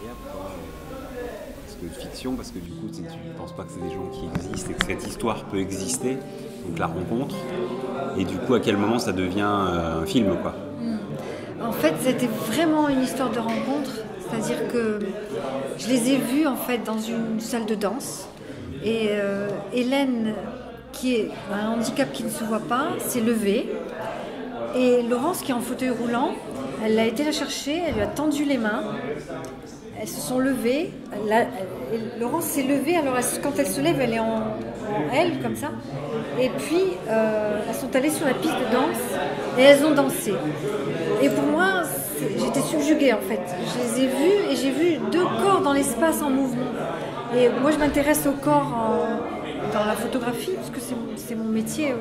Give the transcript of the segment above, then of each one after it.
incroyable, quoi. Parce que fiction, parce que du coup, tu ne penses pas que c'est des gens qui existent et que cette histoire peut exister, donc la rencontre, et du coup, à quel moment ça devient un film, quoi. En fait, c'était vraiment une histoire de rencontre, c'est-à-dire que je les ai vus en fait dans une salle de danse, et Hélène, qui a un handicap qui ne se voit pas, s'est levée, et Laurence, qui est en fauteuil roulant, elle a été la chercher, elle lui a tendu les mains. Elles se sont levées. Laurence s'est levée, alors quand elle se lève, elle est en L, comme ça. Et puis, elles sont allées sur la piste de danse et elles ont dansé. Et pour moi, j'étais subjuguée, en fait. Je les ai vues et j'ai vu deux corps dans l'espace en mouvement. Et moi, je m'intéresse au corps dans la photographie, parce que c'est mon métier.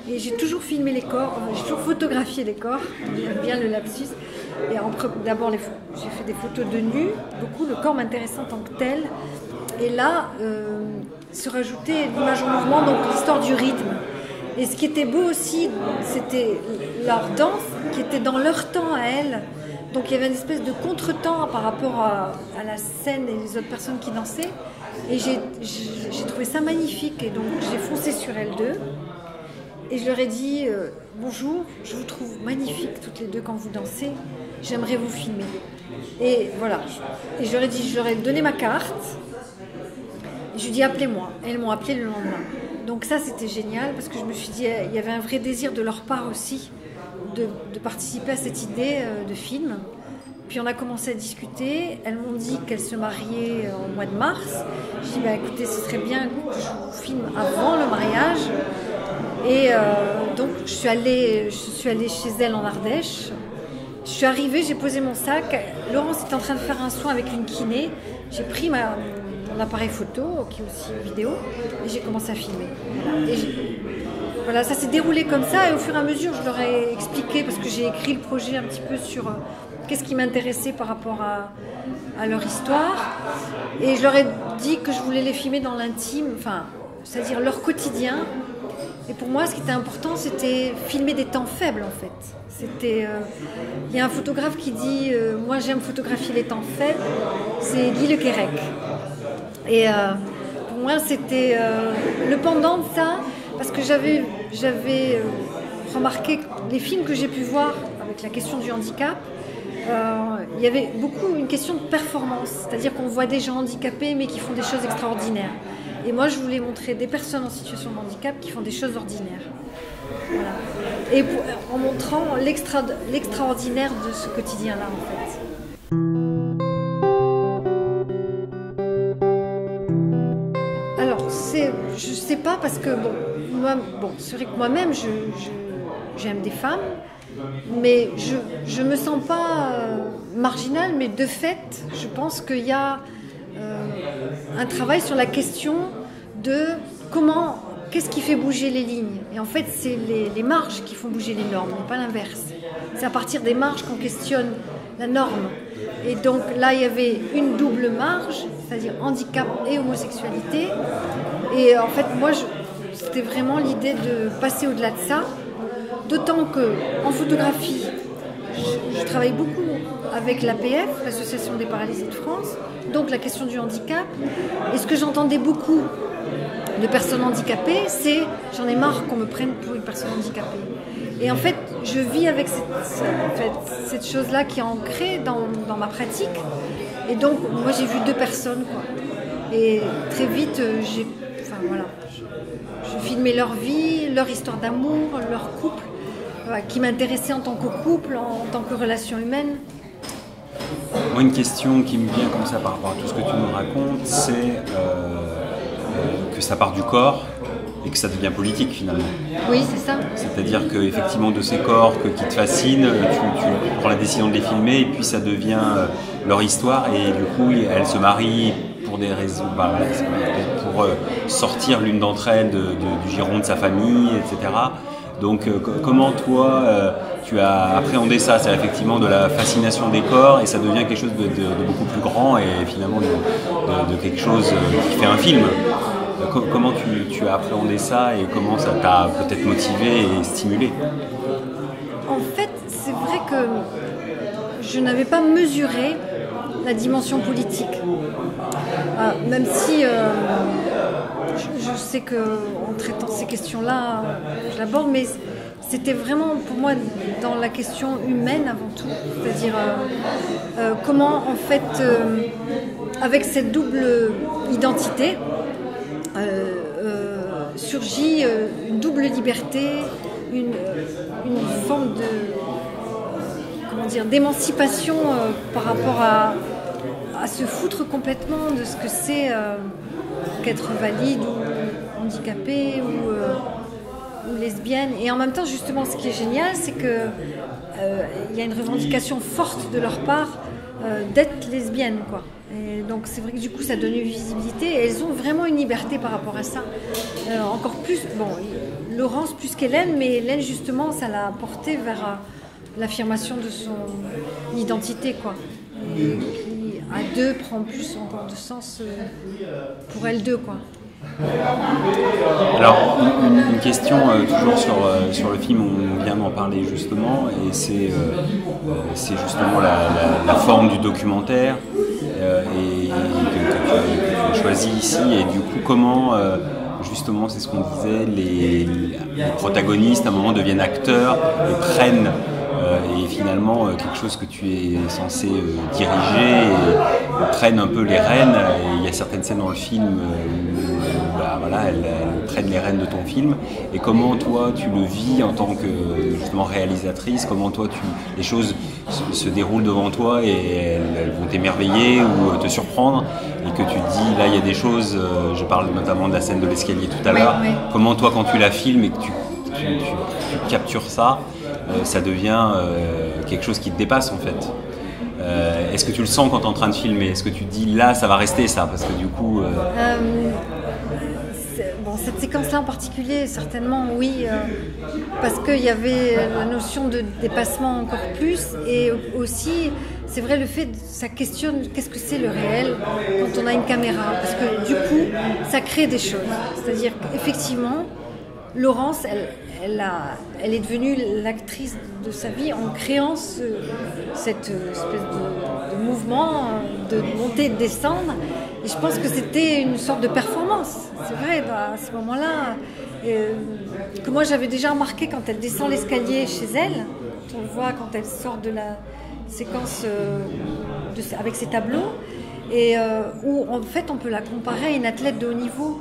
Et j'ai toujours filmé les corps, j'ai toujours photographié les corps, j'aime bien le lapsus. Et d'abord, j'ai fait des photos de nu, beaucoup, le corps m'intéressait en tant que tel. Et là, se rajoutait l'image en mouvement, donc l'histoire du rythme. Et ce qui était beau aussi, c'était leur danse, qui était dans leur temps à elles. Donc il y avait une espèce de contre-temps par rapport à la scène et les autres personnes qui dansaient. Et j'ai trouvé ça magnifique, et donc j'ai foncé sur elles deux. Et je leur ai dit bonjour, je vous trouve magnifiques toutes les deux quand vous dansez, j'aimerais vous filmer. Et voilà. Et je leur ai donné ma carte. Et je lui ai dit appelez-moi. Et elles m'ont appelé le lendemain. Donc ça c'était génial parce que je me suis dit il y avait un vrai désir de leur part aussi de participer à cette idée de film. Puis on a commencé à discuter. Elles m'ont dit qu'elles se mariaient au mois de mars. Je dis écoutez, ce serait bien que je vous filme avant le mariage. Et donc je suis allée chez elle en Ardèche. Je suis arrivée, j'ai posé mon sac. Laurence était en train de faire un soin avec une kiné. J'ai pris mon appareil photo, qui est aussi vidéo, et j'ai commencé à filmer. Voilà, ça s'est déroulé comme ça, et au fur et à mesure, je leur ai expliqué, parce que j'ai écrit le projet un petit peu sur qu'est-ce qui m'intéressait par rapport à leur histoire. Et je leur ai dit que je voulais les filmer dans l'intime, c'est-à-dire leur quotidien. Et pour moi, ce qui était important, c'était filmer des temps faibles, en fait. Il y a un photographe qui dit moi, j'aime photographier les temps faibles. C'est Guy Le Quérec. Et pour moi, c'était le pendant de ça, parce que j'avais remarqué que les films que j'ai pu voir avec la question du handicap, il y avait beaucoup une question de performance. C'est-à-dire qu'on voit des gens handicapés, mais qui font des choses extraordinaires. Et moi, je voulais montrer des personnes en situation de handicap qui font des choses ordinaires. Voilà. Et en montrant l'extraordinaire de ce quotidien-là, en fait. Alors, je ne sais pas, parce que, c'est vrai que moi-même, j'aime des femmes, mais je ne me sens pas marginale, mais de fait, je pense qu'il y a un travail sur la question de qu'est-ce qui fait bouger les lignes. Et en fait, c'est les marges qui font bouger les normes, et pas l'inverse. C'est à partir des marges qu'on questionne la norme. Et donc là, il y avait une double marge, c'est-à-dire handicap et homosexualité. Et en fait, moi, c'était vraiment l'idée de passer au-delà de ça. D'autant qu'en photographie, je travaille beaucoup avec l'APF, l'Association des paralysés de France, donc la question du handicap. Et ce que j'entendais beaucoup de personnes handicapées, c'est j'en ai marre qu'on me prenne pour une personne handicapée. Et en fait, je vis avec cette chose-là qui est ancrée dans ma pratique. Et donc, moi, j'ai vu deux personnes, quoi. Et très vite, je filmais leur vie, leur histoire d'amour, leur couple, qui m'intéressait en tant que couple, en tant que relation humaine. Moi, une question qui me vient comme ça par rapport à tout ce que tu nous racontes, c'est que ça part du corps et que ça devient politique finalement. Oui, c'est ça. C'est-à-dire qu'effectivement, de ces corps qui te fascinent, tu prends la décision de les filmer et puis ça devient leur histoire, et du coup, elles se marient pour des raisons, pour sortir l'une d'entre elles du giron de sa famille, etc. Donc comment toi tu as appréhendé ça? C'est effectivement de la fascination des corps, et ça devient quelque chose de beaucoup plus grand, et finalement de quelque chose qui fait un film. Comment tu as appréhendé ça, et comment ça t'a peut-être motivé et stimulé? En fait, c'est vrai que je n'avais pas mesuré la dimension politique. Même si je sais qu'en traitant ces questions-là, je l'aborde, mais c'était vraiment pour moi dans la question humaine avant tout, c'est-à-dire comment en fait, avec cette double identité, surgit une double liberté, une forme de d'émancipation par rapport à se foutre complètement de ce que c'est qu'être valide ou handicapé ou lesbienne. Et en même temps, justement, ce qui est génial, c'est que il y a une revendication forte de leur part d'être lesbienne, quoi. Et donc c'est vrai que du coup ça donne une visibilité et elles ont vraiment une liberté par rapport à ça. Encore plus, bon, Laurence plus qu'Hélène, mais Hélène justement ça l'a portée vers l'affirmation de son identité, quoi. Et qui à deux prend plus encore de sens pour elles deux, quoi. Alors, une question toujours sur le film, on vient d'en parler justement, et c'est justement la forme du documentaire et que tu as choisi ici, et du coup comment, justement c'est ce qu'on disait, les protagonistes à un moment deviennent acteurs et prennent et finalement quelque chose que tu es censé diriger et prennent un peu les rênes. Et il y a certaines scènes dans le film où elles prennent les rênes de ton film. Et comment toi tu le vis en tant que justement réalisatrice, comment toi les choses se déroulent devant toi et elles vont t'émerveiller ou te surprendre, et que tu te dis là il y a des choses, je parle notamment de la scène de l'escalier tout à l'heure, oui. Comment toi quand tu la filmes et que tu captures ça, ça devient quelque chose qui te dépasse en fait. Est-ce que tu le sens quand tu es en train de filmer? Est-ce que tu te dis là ça va rester ça? Parce que du coup... Bon, cette séquence-là en particulier, certainement oui, parce qu'il y avait la notion de dépassement encore plus, et aussi, c'est vrai, le fait, ça questionne qu'est-ce que c'est le réel quand on a une caméra, parce que du coup, ça crée des choses. C'est-à-dire qu'effectivement, Laurence, elle est devenue l'actrice de sa vie en créant cette espèce de mouvement de monter et de descendre. Et je pense que c'était une sorte de performance. C'est vrai, à ce moment-là, que moi j'avais déjà remarqué quand elle descend l'escalier chez elle. On le voit quand elle sort de la séquence avec ses tableaux, et où en fait on peut la comparer à une athlète de haut niveau.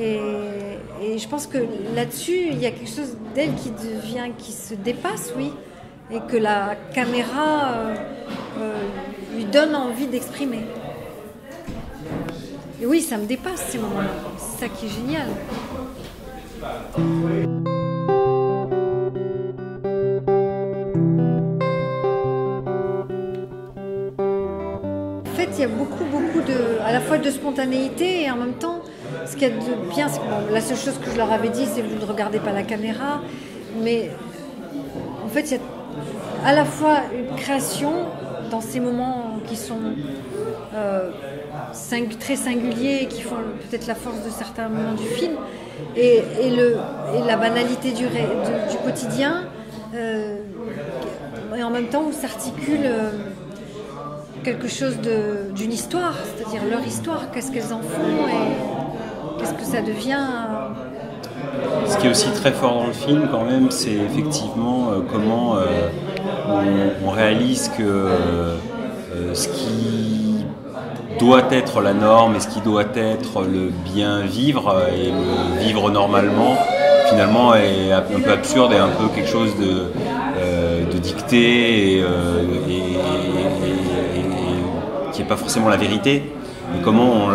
Et je pense que là-dessus, il y a quelque chose d'elle qui se dépasse, oui, et que la caméra lui donne envie d'exprimer. Et oui, ça me dépasse ces moments-là. C'est ça qui est génial. En fait, il y a beaucoup à la fois de spontanéité, et en même temps, ce qu'il y a de bien, c'est que la seule chose que je leur avais dit, c'est vous ne regardez pas la caméra, mais en fait, il y a à la fois une création dans ces moments qui sont très singuliers et qui font peut-être la force de certains moments du film, et la banalité du quotidien, et en même temps où s'articule quelque chose d'une histoire, c'est-à-dire leur histoire, qu'est-ce qu'elles en font et qu'est-ce que ça devient. Ce qui est aussi très fort dans le film quand même, c'est effectivement comment on réalise que ce qui doit être la norme et ce qui doit être le bien vivre et le vivre normalement, finalement est un peu absurde et un peu quelque chose de dicté et qui n'est pas forcément la vérité. Et comment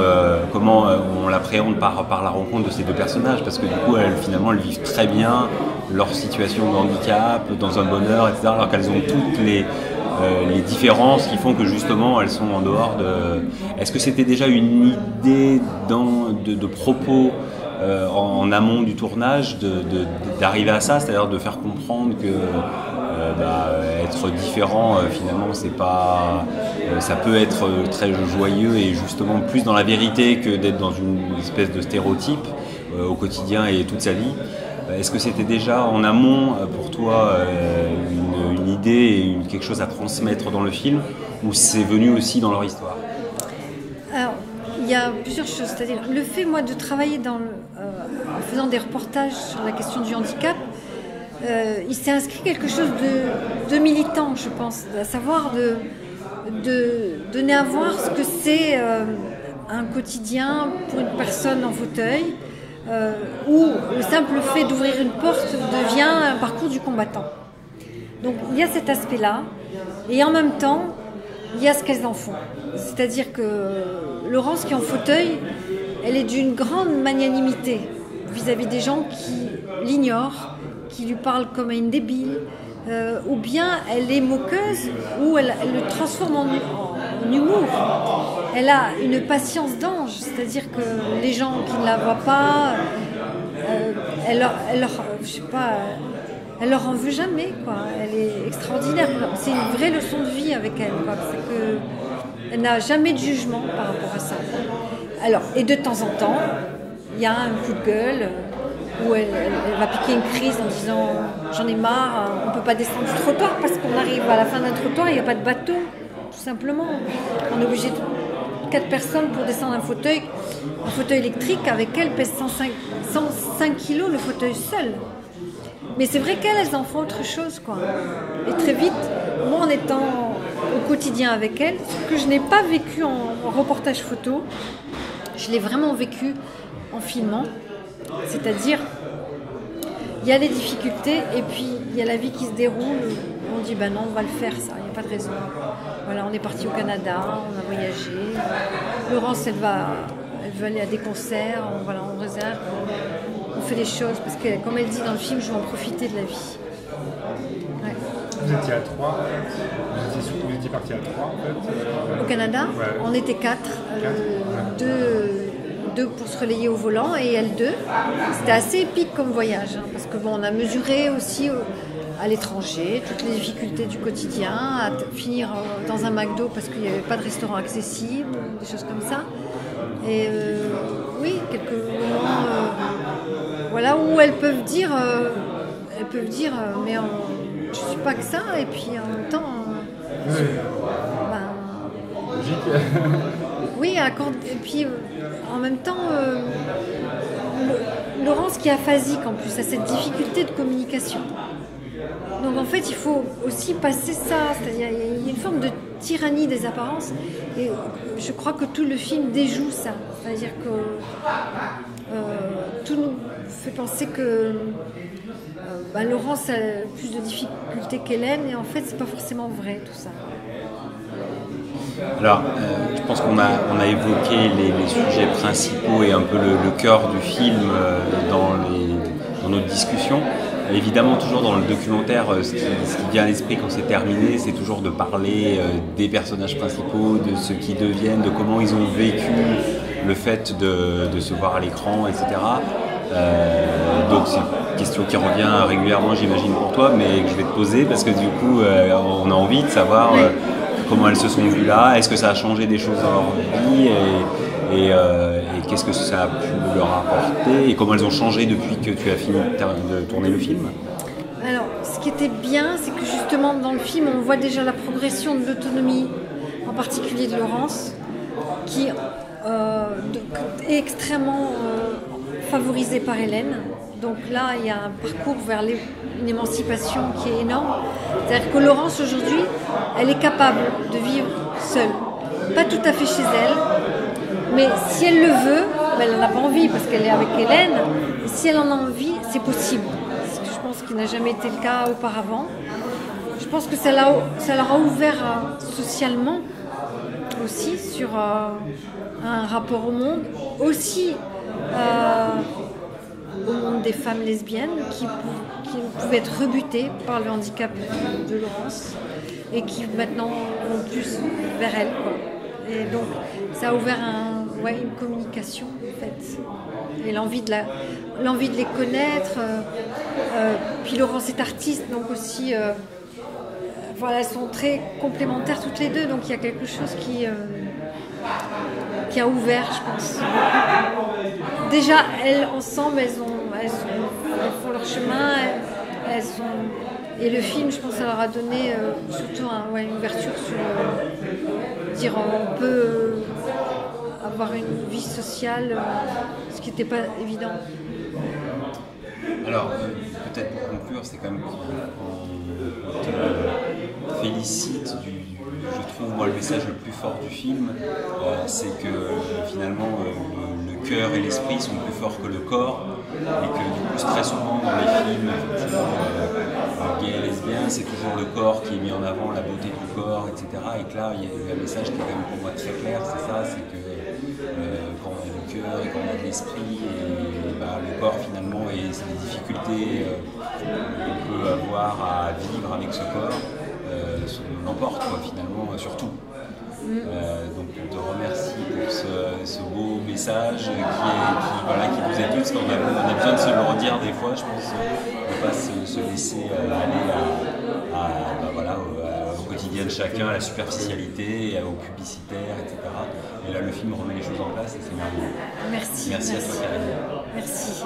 on l'appréhende par la rencontre de ces deux personnages, parce que du coup elles vivent très bien leur situation de handicap, dans un bonheur, etc., alors qu'elles ont toutes les différences qui font que justement elles sont en dehors de... Est-ce que c'était déjà une idée de propos en amont du tournage d'arriver à ça, c'est-à-dire de faire comprendre que être différent finalement c'est pas... ça peut être très joyeux et justement plus dans la vérité que d'être dans une espèce de stéréotype au quotidien et toute sa vie. Est-ce que c'était déjà en amont pour toi une une idée et quelque chose à transmettre dans le film, ou c'est venu aussi dans leur histoire? Alors, il y a plusieurs choses. C'est-à-dire, le fait, moi, de travailler en faisant des reportages sur la question du handicap, il s'est inscrit quelque chose de militant, je pense, à savoir de donner à voir ce que c'est un quotidien pour une personne en fauteuil, où le simple fait d'ouvrir une porte devient un parcours du combattant. Donc il y a cet aspect-là, et en même temps, il y a ce qu'elles en font. C'est-à-dire que Laurence, qui est en fauteuil, elle est d'une grande magnanimité vis-à-vis des gens qui l'ignorent, qui lui parlent comme à une débile, ou bien elle est moqueuse, ou elle le transforme en humour. Elle a une patience d'ange, c'est-à-dire que les gens qui ne la voient pas, elle leur en veut jamais, quoi. Elle est extraordinaire. C'est une vraie leçon de vie avec elle, quoi. C'est que elle n'a jamais de jugement par rapport à ça. Alors, et de temps en temps, il y a un coup de gueule où elle va piquer une crise en disant j'en ai marre, on ne peut pas descendre du trottoir parce qu'on arrive à la fin d'un trottoir, il n'y a pas de bateau, tout simplement. On est obligé de 4 personnes pour descendre un fauteuil électrique. Avec elle pèse 105 kilos le fauteuil seul. Mais c'est vrai qu'elles en font autre chose, quoi. Et très vite, moi en étant au quotidien avec elles, ce que je n'ai pas vécu en reportage photo, je l'ai vraiment vécu en filmant. C'est-à-dire, il y a les difficultés et puis il y a la vie qui se déroule. On dit, ben non, on va le faire, ça, il n'y a pas de raison. Voilà, on est parti au Canada, on a voyagé. Laurence, elle veut aller à des concerts, on réserve, on fait des choses. Parce que, comme elle dit dans le film, je veux en profiter de la vie. Ouais. Vous étiez à 3, vous étiez parti à 3 en fait. Au Canada, ouais. On était 4. Deux pour se relayer au volant et elle 2. C'était assez épique comme voyage, hein, parce que on a mesuré aussi à l'étranger toutes les difficultés du quotidien, à finir dans un McDo parce qu'il n'y avait pas de restaurant accessible, des choses comme ça. Et oui, quelques moments voilà, où elles peuvent dire mais je suis pas que ça, et puis en même temps oui, et puis en même temps Laurence, qui est aphasique en plus, a cette difficulté de communication. Donc en fait il faut aussi passer ça, c'est-à-dire il y a une forme de tyrannie des apparences, et je crois que tout le film déjoue ça, c'est-à-dire que tout nous fait penser que Laurence a plus de difficultés qu'Hélène, et en fait c'est pas forcément vrai tout ça. Alors, je pense qu'on a évoqué les sujets principaux et un peu le cœur du film dans notre discussion. Évidemment, toujours dans le documentaire, ce qui vient à l'esprit quand c'est terminé, c'est toujours de parler des personnages principaux, de ce qu'ils deviennent, de comment ils ont vécu le fait de se voir à l'écran, etc. Donc c'est une question qui revient régulièrement, j'imagine, pour toi, mais que je vais te poser parce que du coup, on a envie de savoir comment elles se sont vues là, est-ce que ça a changé des choses dans leur vie, et qu'est-ce que ça a pu leur apporter, et comment elles ont changé depuis que tu as fini de tourner le film. Alors, ce qui était bien, c'est que justement dans le film, on voit déjà la progression de l'autonomie, en particulier de Laurence, qui est extrêmement favorisée par Hélène. Donc là, il y a un parcours vers une émancipation qui est énorme. C'est-à-dire que Laurence, aujourd'hui, elle est capable de vivre seule. Pas tout à fait chez elle, mais si elle le veut, elle n'en a pas envie parce qu'elle est avec Hélène. Et si elle en a envie, c'est possible. Ce que je pense qu'il n'a jamais été le cas auparavant. Je pense que ça leur a ouvert socialement aussi sur un rapport au monde, aussi au monde des femmes lesbiennes qui pouvaient être rebutées par le handicap de Laurence et qui maintenant vont plus vers elle, quoi. Et donc ça a ouvert une communication en fait, et l'envie de les connaître. Puis Laurence est artiste, donc aussi elles sont très complémentaires toutes les deux, donc il y a quelque chose qui a ouvert, je pense. Déjà, elles ensemble, elles font leur chemin, Et le film, je pense, ça leur a donné surtout une ouverture sur dire on peut avoir une vie sociale, ce qui n'était pas évident. Alors, peut-être pour conclure, c'est quand même qu'on te félicite je trouve, moi, le message le plus fort du film, c'est que finalement le cœur et l'esprit sont plus forts que le corps, et que du coup, très souvent dans les films gays et lesbiens, c'est toujours le corps qui est mis en avant, la beauté du corps, etc. Et que là, il y a un message qui est quand même pour moi très clair, c'est ça, c'est que quand on a du cœur et quand on a de l'esprit, et le corps finalement, et c'est des difficultés qu'on peut avoir à vivre avec ce corps, l'emporte finalement surtout. Donc on te remercie pour ce beau message qui nous est tous, on a besoin de se le redire des fois, je pense, de ne pas se laisser aller au quotidien de chacun, à la superficialité, aux publicitaires, etc. Et là le film remet les choses en place et c'est merveilleux. Merci. Merci à toi Karine. Merci.